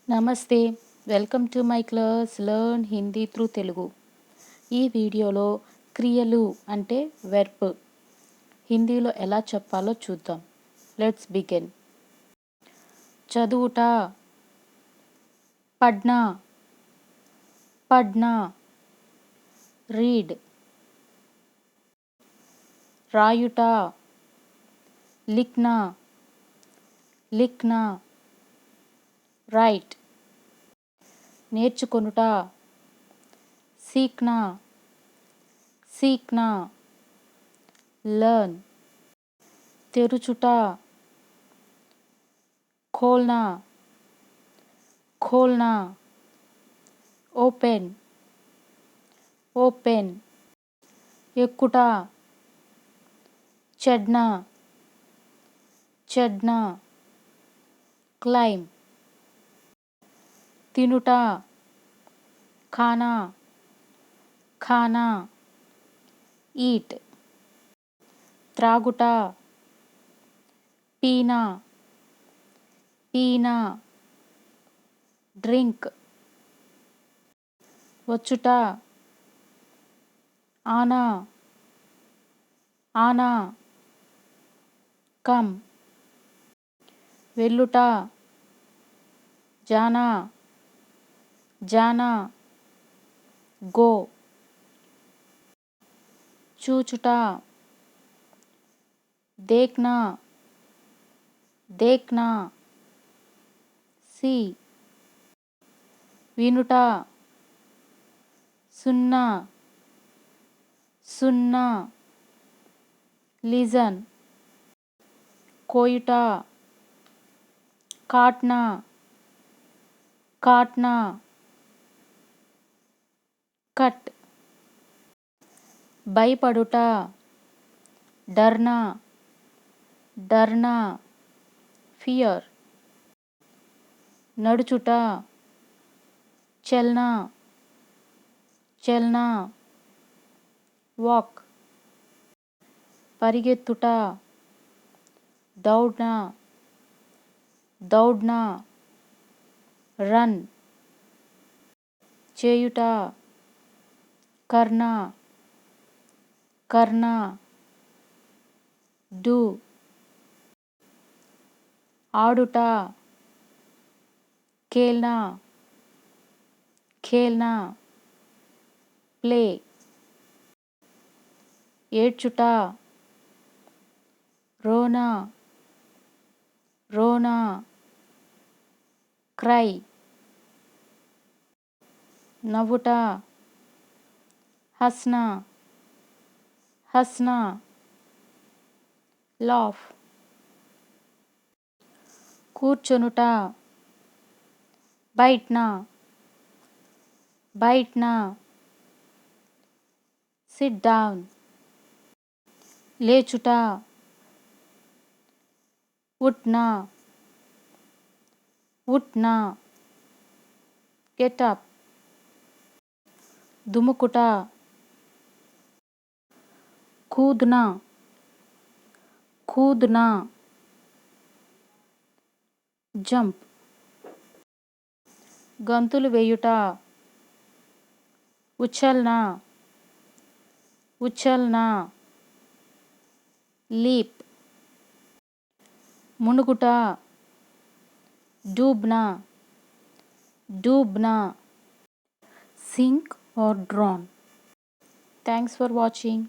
నమస్తే, welcome to my class learn Hindi through Telugu. ఈ వీడియోలో క్రియలు అంటే వెర్బ్ హిందీలో ఎలా చెప్పాలో చూద్దాం. Let's begin. చదువుట, పడ్నా, పడ్నా. రీడ్, రాయుట, లిఖ్నా, లిఖ్నా. రైట్, నేర్చుకొనుట, సీఖ్నా, సీఖ్నా. లర్న్, తెరుచుట, ఖోల్నా, ఖోల్నా. Open, open. ఎక్కుట, చడ్నా, చడ్నా. క్లైమ్, తినుట, ఖానా, ఖానా. ఈట్, త్రాగుట, పీనా, పీనా. డ్రింక్, వచ్చుట, ఆనా, ఆనా. కమ్, వెళ్ళుట, జానా, జానా. గో, చూచుట, దేఖ్నా, దేఖ్నా. సీ, వినుట, సున్నా, సున్నా. లిజన్, కోయుట, కాట్నా, కాట్నా. కట్, భయపడుట, డర్నా, డర్నా. ఫియర్, నడుచుట, చల్నా, చల్నా. వాక్, పరిగెత్తుట, దౌడ్నా, దౌడ్నా. రన్, చేయుట, కర్నా, కర్నా. డూ, ఆడుట, ఖేల్నా, ఖేల్నా. ప్లే, ఏడ్చుట, రోనా, రోనా. క్రై, నవ్వుట, హస్నా, హస్నా. లాఫ్, కూర్చొనుట, బైట్నా, బైట్నా. సిట్ డౌన్, లేచుట, ఉట్నా, ఉట్నా. గెట్ అప్, దుముకుట, కూద్నా, కూద్నా. జంప్, గంతులు వేయుట, ఉచ్చల్నా, ఉచ్చల్నా. లీప్, మునుగుట, డూబ్నా, డూబ్నా. Sink or drown. Thanks for watching.